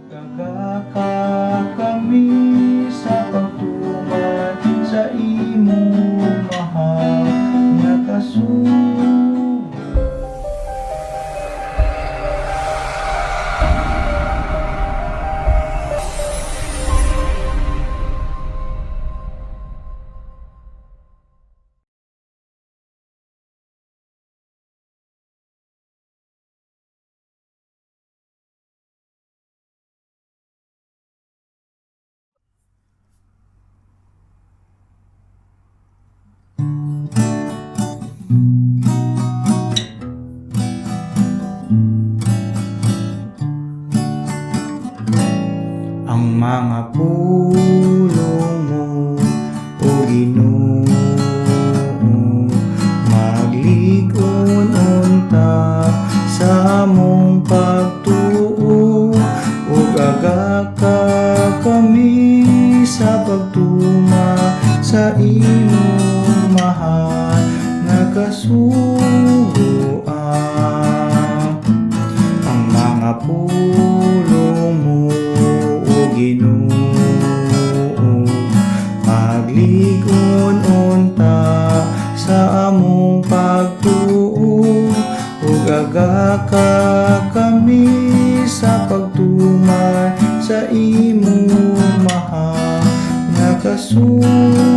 Gagaka kami sa pagtuman sa imong mahal nga kasugo. Ang mga pulong mo, O Ginoo, magligon unta sa among pagtuo, ug agaka kami sa pagtuma sa imong mahal nga kasugoan. Ang mga pulong mo, Ginoo, magligon unta sa among pagtuo, ug agaka kami sa pagtuman sa imong mahal nga kasugoan.